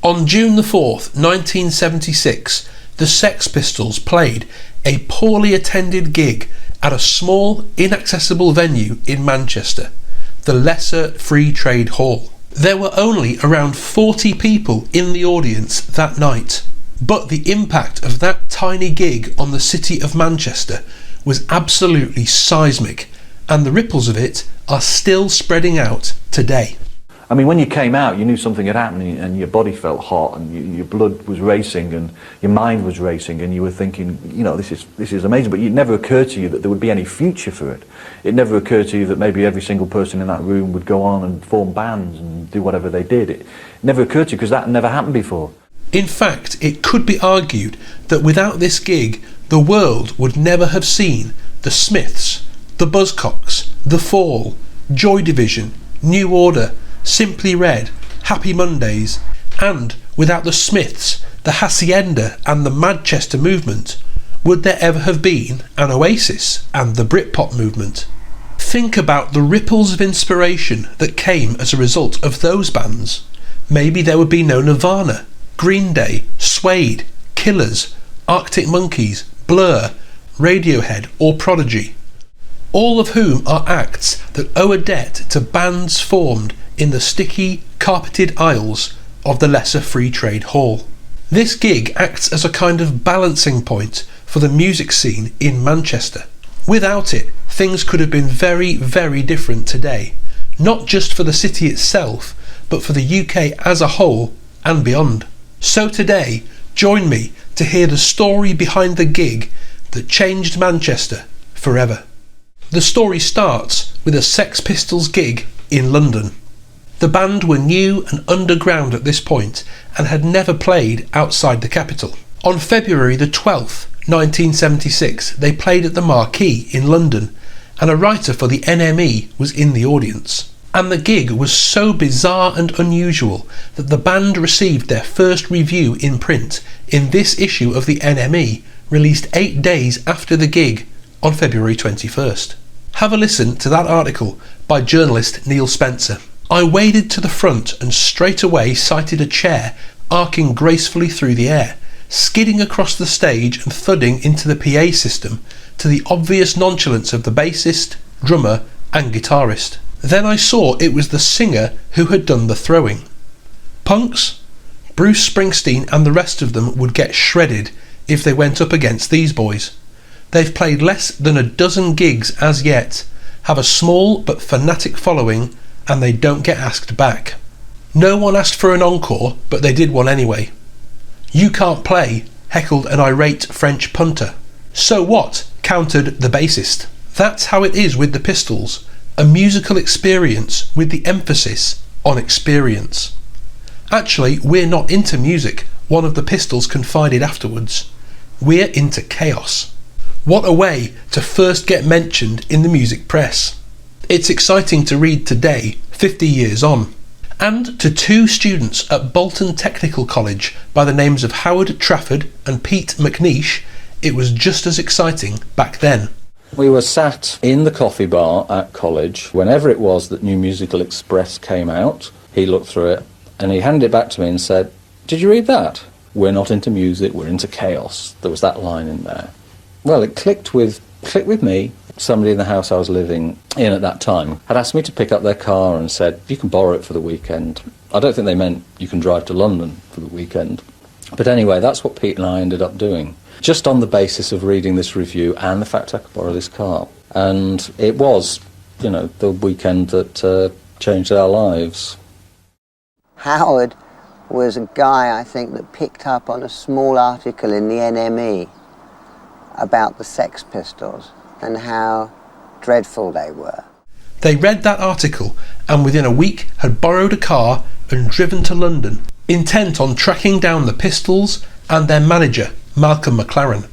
On June the 4th, 1976, the Sex Pistols played a poorly attended gig at a small, inaccessible venue in Manchester, the Lesser Free Trade Hall. There were only around 40 people in the audience that night, but the impact of that tiny gig on the city of Manchester was absolutely seismic, and the ripples of it are still spreading out today. I mean, when you came out, you knew something had happened, and your body felt hot, and your blood was racing, and your mind was racing, and you were thinking, you know, this is amazing. But it never occurred to you that there would be any future for it. It never occurred to you that maybe every single person in that room would go on and form bands and do whatever they did. It never occurred to you because that never happened before. In fact, it could be argued that without this gig, the world would never have seen the Smiths, the Buzzcocks, The Fall, Joy Division, New Order, Simply Red, Happy Mondays, and without the Smiths, the Hacienda and the Manchester movement, would there ever have been an Oasis and the Britpop movement? Think about the ripples of inspiration that came as a result of those bands. Maybe there would be no Nirvana, Green Day, Suede, Killers, Arctic Monkeys, Blur, Radiohead or Prodigy, all of whom are acts that owe a debt to bands formed in the sticky, carpeted aisles of the Lesser Free Trade Hall. This gig acts as a kind of balancing point for the music scene in Manchester. Without it, things could have been very, very different today, not just for the city itself, but for the UK as a whole and beyond. So today, join me to hear the story behind the gig that changed Manchester forever. The story starts with a Sex Pistols gig in London. The band were new and underground at this point and had never played outside the capital. On February the 12th, 1976, they played at the Marquee in London, and a writer for the NME was in the audience. And the gig was so bizarre and unusual that the band received their first review in print in this issue of the NME, released 8 days after the gig on February 21st. Have a listen to that article by journalist Neil Spencer. I waded to the front and straight away sighted a chair arcing gracefully through the air, skidding across the stage and thudding into the PA system to the obvious nonchalance of the bassist, drummer and guitarist. Then I saw it was the singer who had done the throwing. Punks? Bruce Springsteen and the rest of them would get shredded if they went up against these boys. They've played less than a dozen gigs as yet, have a small but fanatic following, and they don't get asked back. No one asked for an encore, but they did one anyway. "You can't play," heckled an irate French punter. "So what?" countered the bassist. That's how it is with the Pistols, a musical experience with the emphasis on experience. "Actually, we're not into music," one of the Pistols confided afterwards. "We're into chaos." What a way to first get mentioned in the music press. It's exciting to read today, 50 years on. And to two students at Bolton Technical College by the names of Howard Trafford and Pete McNeish, it was just as exciting back then. We were sat in the coffee bar at college whenever it was that New Musical Express came out. He looked through it and he handed it back to me and said, "Did you read that? We're not into music, we're into chaos." There was that line in there. Well, it clicked with me. Somebody in the house I was living in at that time had asked me to pick up their car and said, "You can borrow it for the weekend." I don't think they meant you can drive to London for the weekend. But anyway, that's what Pete and I ended up doing, just on the basis of reading this review and the fact I could borrow this car. And it was, the weekend that changed our lives. Howard was a guy, I think, that picked up on a small article in the NME about the Sex Pistols and how dreadful they were. They read that article and within a week had borrowed a car and driven to London, intent on tracking down the Pistols and their manager, Malcolm McLaren.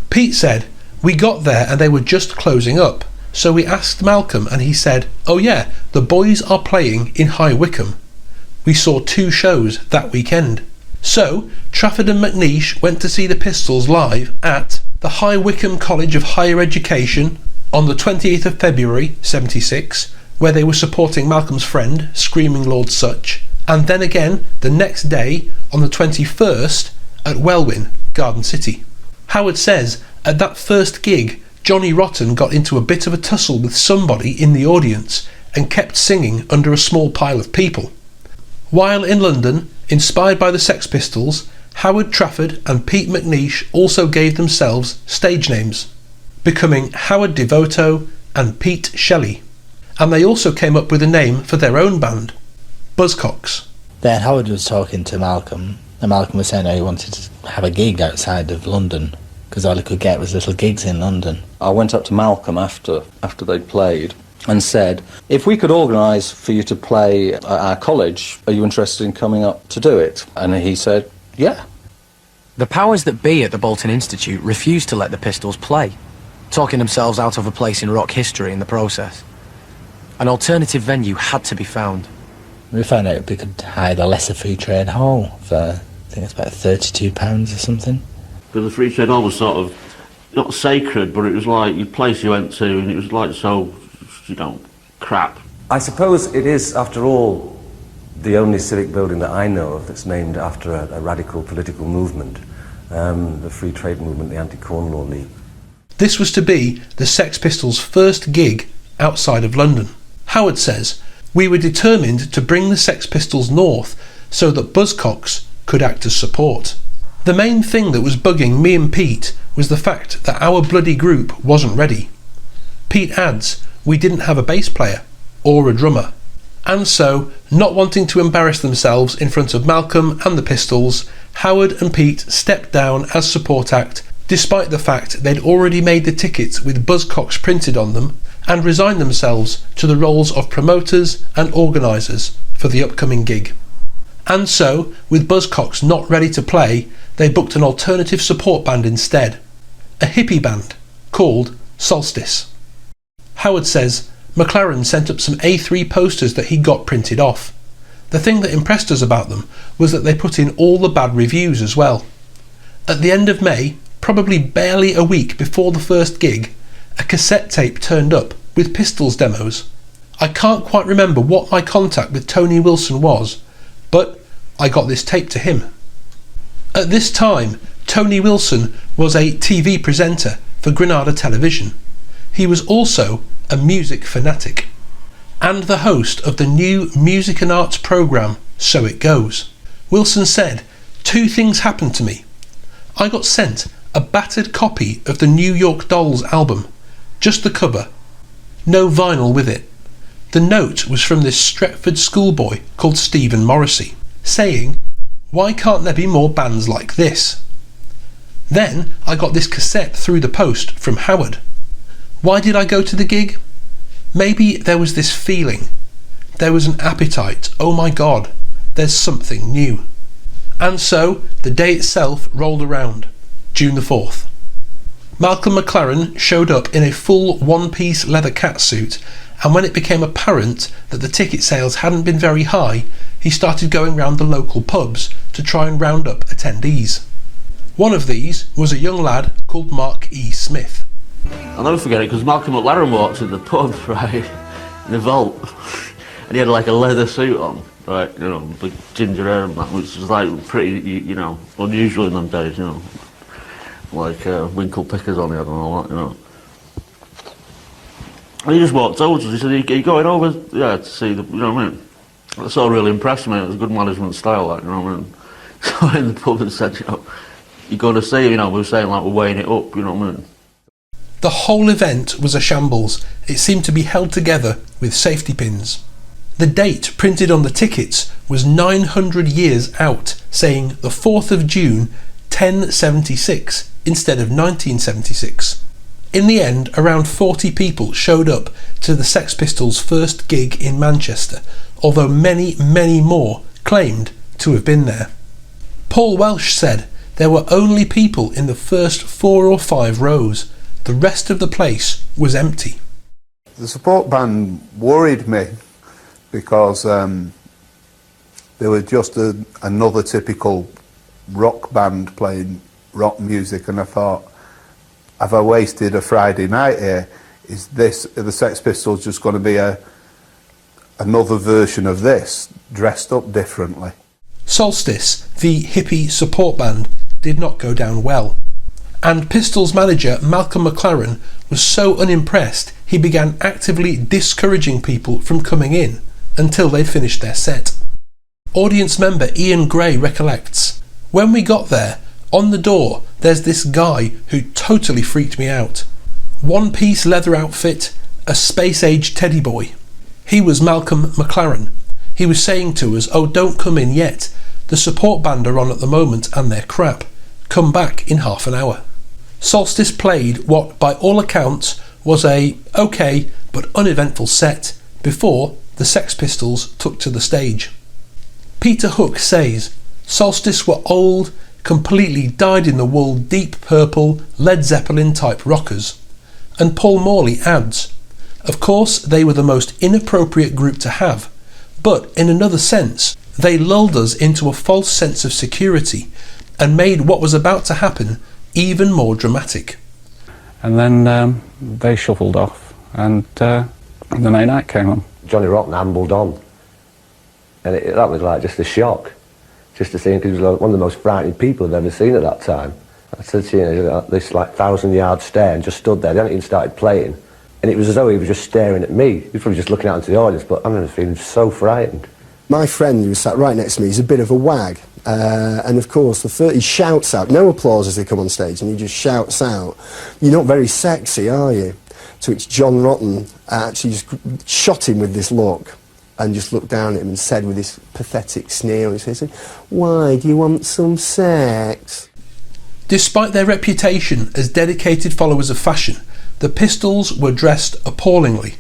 Pete said, "We got there and they were just closing up, so we asked Malcolm and he said, 'Oh yeah, the boys are playing in High Wycombe.' We saw 2 shows that weekend." So Trafford and McNeish went to see the Pistols live at the High Wycombe College of Higher Education on the 28th of February 76, where they were supporting Malcolm's friend, Screaming Lord Sutch, and then again the next day on the 21st at Welwyn, Garden City. Howard says at that first gig, Johnny Rotten got into a bit of a tussle with somebody in the audience and kept singing under a small pile of people. While in London, inspired by the Sex Pistols, Howard Trafford and Pete McNeish also gave themselves stage names, becoming Howard Devoto and Pete Shelley. And they also came up with a name for their own band, Buzzcocks. Then Howard was talking to Malcolm, and Malcolm was saying how he wanted to have a gig outside of London, because all he could get was little gigs in London. I went up to Malcolm after they played and said, if we could organise for you to play at our college, are you interested in coming up to do it? And he said, yeah. The powers that be at the Bolton Institute refused to let the Pistols play, talking themselves out of a place in rock history in the process. An alternative venue had to be found. We found out we could hire the Lesser Free Trade Hall for, I think it's about £32 or something. But the Free Trade Hall was sort of, not sacred, but it was like a place you went to and it was like so, crap. I suppose it is, after all, the only civic building that I know of that's named after a radical political movement, the Free Trade Movement, the Anti-Corn Law League. This was to be the Sex Pistols' first gig outside of London. Howard says, we were determined to bring the Sex Pistols north so that Buzzcocks could act as support. The main thing that was bugging me and Pete was the fact that our bloody group wasn't ready. Pete adds, we didn't have a bass player or a drummer. And so, not wanting to embarrass themselves in front of Malcolm and the Pistols, Howard and Pete stepped down as support act, despite the fact they'd already made the tickets with Buzzcocks printed on them, and resigned themselves to the roles of promoters and organisers for the upcoming gig. And so, with Buzzcocks not ready to play, they booked an alternative support band instead, a hippie band called Solstice. Howard says McLaren sent up some A3 posters that he got printed off. The thing that impressed us about them was that they put in all the bad reviews as well. At the end of May, probably barely a week before the first gig, a cassette tape turned up with Pistols demos. I can't quite remember what my contact with Tony Wilson was, but I got this tape to him. At this time, Tony Wilson was a TV presenter for Granada Television. He was also a music fanatic, and the host of the new music and arts programme So It Goes. Wilson said, 2 things happened to me. I got sent a battered copy of the New York Dolls album, just the cover, no vinyl with it. The note was from this Stretford schoolboy called Stephen Morrissey, saying, why can't there be more bands like this? Then I got this cassette through the post from Howard. Why did I go to the gig? Maybe there was this feeling. There was an appetite. Oh my God, there's something new. And so the day itself rolled around, June the 4th. Malcolm McLaren showed up in a full one-piece leather catsuit, and when it became apparent that the ticket sales hadn't been very high, he started going round the local pubs to try and round up attendees. One of these was a young lad called Mark E. Smith. I'll never forget it because Malcolm McLaren walked in the pub, right, in the vault, and he had like a leather suit on, right, big ginger hair and that, which was like pretty, unusual in them days, like winkle pickers on it and all that, And he just walked over to us, he said, are you going over, to see the, what I mean? That's all really impressed me, it was good management style, like, what I mean? So I went in the pub and said, you're going to see, we were saying like we're weighing it up, what I mean? The whole event was a shambles. It seemed to be held together with safety pins. The date printed on the tickets was 900 years out, saying the 4th of June 1076 instead of 1976. In the end, around 40 people showed up to the Sex Pistols' first gig in Manchester, although many, many more claimed to have been there. Paul Welsh said there were only people in the first 4 or 5 rows. The rest of the place was empty. The support band worried me because they were just another typical rock band playing rock music, and I thought, have I wasted a Friday night here? Are the Sex Pistols just going to be another version of this, dressed up differently? Solstice, the hippie support band, did not go down well, and Pistols manager Malcolm McLaren was so unimpressed he began actively discouraging people from coming in until they'd finished their set. Audience member Ian Gray recollects, "When we got there, on the door there's this guy who totally freaked me out. One-piece leather outfit, a space-age teddy boy. He was Malcolm McLaren. He was saying to us, 'Oh, don't come in yet. The support band are on at the moment and they're crap. Come back in half an hour.'" Solstice played what, by all accounts, was a okay but uneventful set before the Sex Pistols took to the stage. Peter Hook says, "Solstice were old, completely dyed-in-the-wool deep purple Led Zeppelin type rockers." And Paul Morley adds, "Of course they were the most inappropriate group to have, but in another sense they lulled us into a false sense of security and made what was about to happen even more dramatic." And then they shuffled off, and the main act came on. Johnny Rotten ambled on, and that was like just a shock, just to see him, because he was one of the most frightening people I've ever seen at that time. I said to you, this like 1,000-yard stare, and just stood there. They hadn't even started playing, and it was as though he was just staring at me. He was probably just looking out into the audience, but I remember feeling so frightened. My friend who was sat right next to me, he's a bit of a wag, and of course he shouts out, no applause as they come on stage, and he just shouts out, "You're not very sexy, are you?" To which John Rotten actually just shot him with this look and just looked down at him and said with this pathetic sneer, he said, "Why, do you want some sex?" Despite their reputation as dedicated followers of fashion, the Pistols were dressed appallingly.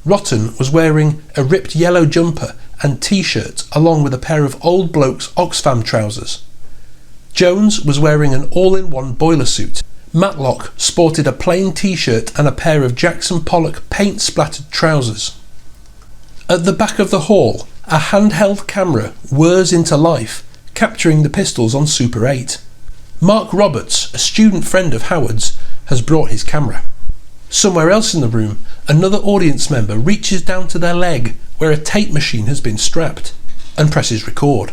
Rotten was wearing a ripped yellow jumper and t-shirt along with a pair of old bloke's Oxfam trousers. Jones was wearing an all-in-one boiler suit. Matlock sported a plain t-shirt and a pair of Jackson Pollock paint-splattered trousers. At the back of the hall, a handheld camera whirs into life, capturing the Pistols on Super 8. Mark Roberts, a student friend of Howard's, has brought his camera. Somewhere else in the room, another audience member reaches down to their leg where a tape machine has been strapped and presses record.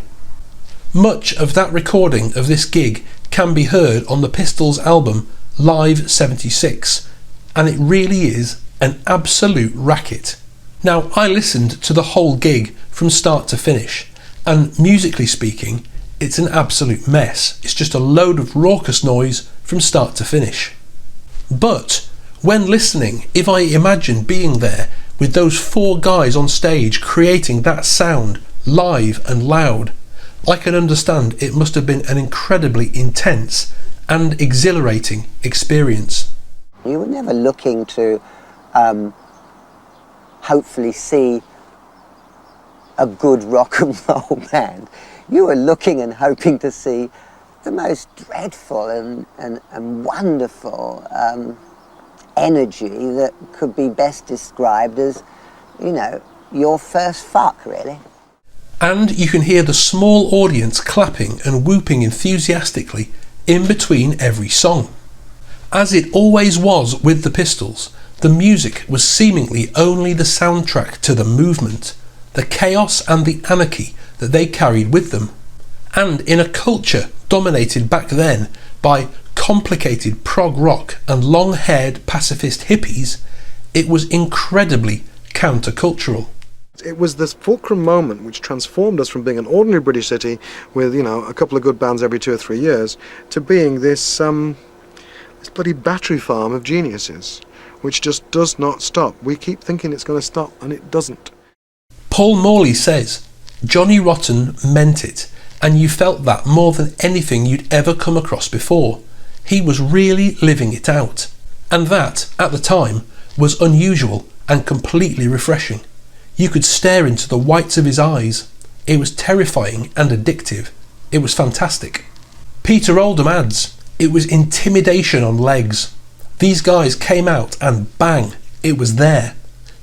Much of that recording of this gig can be heard on the Pistols album Live 76, and it really is an absolute racket. Now, I listened to the whole gig from start to finish, and musically speaking, it's an absolute mess. It's just a load of raucous noise from start to finish. But when listening, if I imagine being there with those four guys on stage creating that sound live and loud, I can understand it must have been an incredibly intense and exhilarating experience. You were never looking to hopefully see a good rock and roll band. You were looking and hoping to see the most dreadful and wonderful energy that could be best described as, you know, your first fuck, really. And you can hear the small audience clapping and whooping enthusiastically in between every song. As it always was with the Pistols, the music was seemingly only the soundtrack to the movement, the chaos and the anarchy that they carried with them. And in a culture dominated back then by complicated prog rock and long-haired pacifist hippies, it was incredibly countercultural. It was this fulcrum moment which transformed us from being an ordinary British city with, you know, a couple of good bands every 2 or 3 years to being this bloody battery farm of geniuses, which just does not stop. We keep thinking it's going to stop, and it doesn't. Paul Morley says, Johnny Rotten meant it, and you felt that more than anything you'd ever come across before. He was really living it out, and that, at the time, was unusual and completely refreshing. You could stare into the whites of his eyes. It was terrifying and addictive. It was fantastic. Peter Oldham adds, it was intimidation on legs. These guys came out and bang, it was there.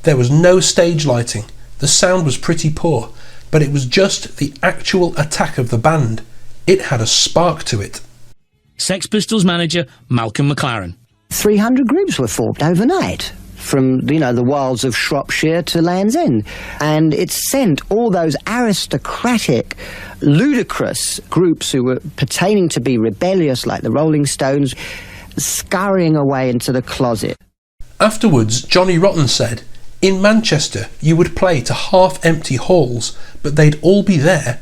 There was no stage lighting. The sound was pretty poor, but it was just the actual attack of the band. It had a spark to it. Sex Pistols manager Malcolm McLaren. 300 groups were formed overnight. from, the wilds of Shropshire to Land's End. And it sent all those aristocratic, ludicrous groups who were pertaining to be rebellious, like the Rolling Stones, scurrying away into the closet. Afterwards, Johnny Rotten said, "In Manchester, you would play to half-empty halls, but they'd all be there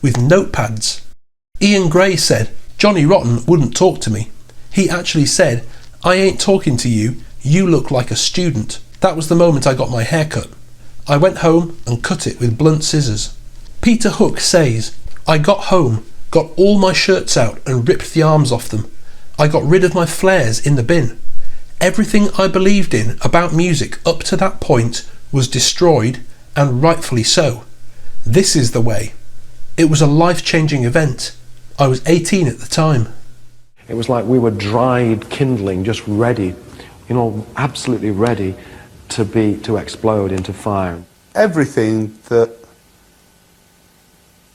with notepads." Ian Gray said, "Johnny Rotten wouldn't talk to me. He actually said, 'I ain't talking to you, you look like a student.' That was the moment I got my hair cut. I went home and cut it with blunt scissors." Peter Hook says, "I got home, got all my shirts out and ripped the arms off them. I got rid of my flares in the bin. Everything I believed in about music up to that point was destroyed, and rightfully so. This is the way. It was a life-changing event. I was 18 at the time." It was like we were dried kindling, just ready, absolutely ready to explode into fire. Everything that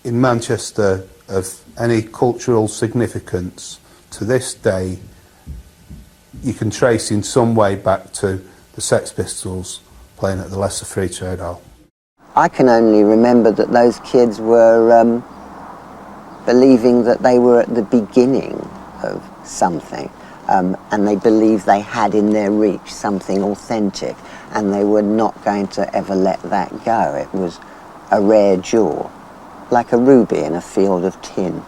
in Manchester of any cultural significance to this day you can trace in some way back to the Sex Pistols playing at the Lesser Free Trade Hall. I can only remember that those kids were believing that they were at the beginning of something, and they believed they had in their reach something authentic, and they were not going to ever let that go. It was a rare jewel, like a ruby in a field of tin.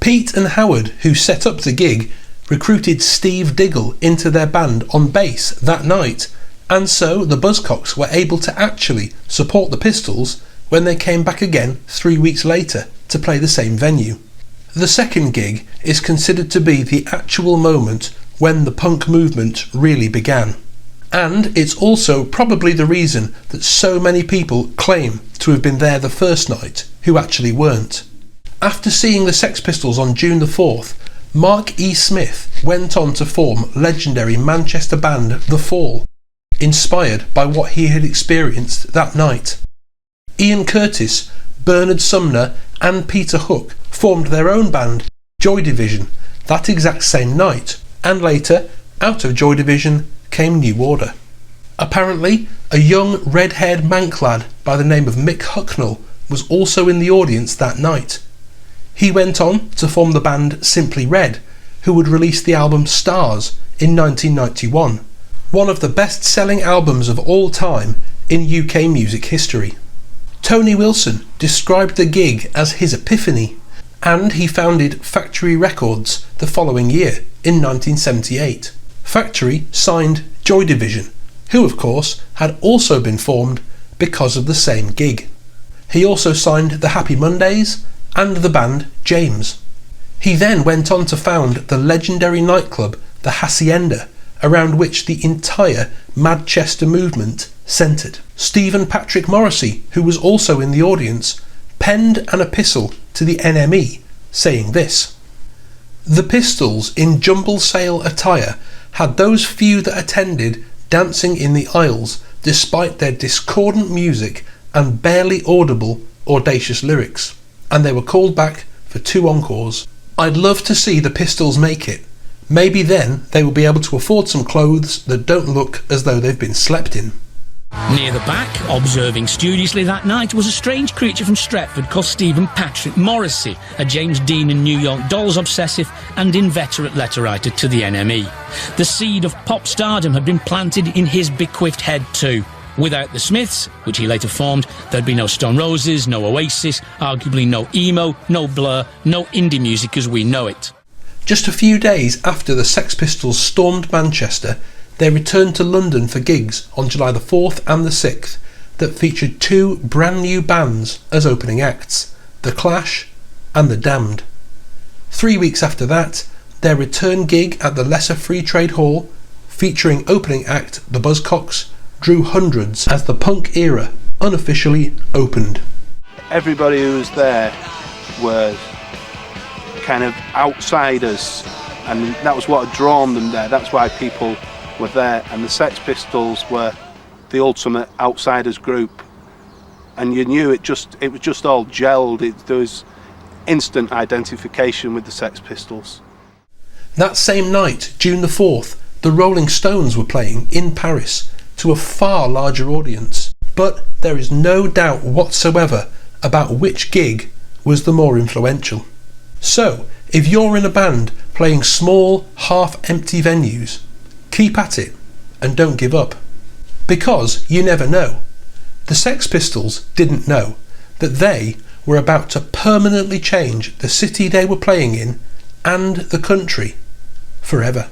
Pete and Howard, who set up the gig, recruited Steve Diggle into their band on bass that night, and so the Buzzcocks were able to actually support the Pistols when they came back again 3 weeks later to play the same venue. The second gig is considered to be the actual moment when the punk movement really began, and it's also probably the reason that so many people claim to have been there the first night who actually weren't. After seeing the Sex Pistols on June the 4th, Mark E. Smith went on to form legendary Manchester band The Fall, inspired by what he had experienced that night. Ian Curtis, Bernard Sumner and Peter Hook formed their own band, Joy Division, that exact same night, and later, out of Joy Division, came New Order. Apparently, a young red-haired Manc lad by the name of Mick Hucknall was also in the audience that night. He went on to form the band Simply Red, who would release the album Stars in 1991, one of the best-selling albums of all time in UK music history. Tony Wilson described the gig as his epiphany, and he founded Factory Records the following year, in 1978. Factory signed Joy Division, who of course had also been formed because of the same gig. He also signed the Happy Mondays and the band James. He then went on to found the legendary nightclub the Hacienda, around which the entire Manchester movement centred. Stephen Patrick Morrissey, who was also in the audience, penned an epistle to the NME saying this: "The Pistols in jumble sale attire had those few that attended dancing in the aisles despite their discordant music and barely audible audacious lyrics, and they were called back for 2 encores. I'd love to see the Pistols make it. Maybe then they will be able to afford some clothes that don't look as though they've been slept in." Near the back, observing studiously that night, was a strange creature from Stretford called Stephen Patrick Morrissey, a James Dean and New York Dolls obsessive and inveterate letter-writer to the NME. The seed of pop stardom had been planted in his bequeathed head too. Without the Smiths, which he later formed, there'd be no Stone Roses, no Oasis, arguably no emo, no Blur, no indie music as we know it. Just a few days after the Sex Pistols stormed Manchester, they returned to London for gigs on July the 4th and the 6th that featured 2 brand new bands as opening acts, The Clash and The Damned. 3 weeks after that, their return gig at the Lesser Free Trade Hall, featuring opening act The Buzzcocks, drew hundreds as the punk era unofficially opened. Everybody who was there were kind of outsiders, and that was what had drawn them there. That's why people were there, and the Sex Pistols were the ultimate outsiders group, and you knew it was just all gelled. There was instant identification with the Sex Pistols. That same night, June the 4th, The Rolling Stones were playing in Paris to a far larger audience, but there is no doubt whatsoever about which gig was the more influential. So, if you're in a band playing small, half-empty venues, keep at it and don't give up. Because you never know. The Sex Pistols didn't know that they were about to permanently change the city they were playing in and the country forever.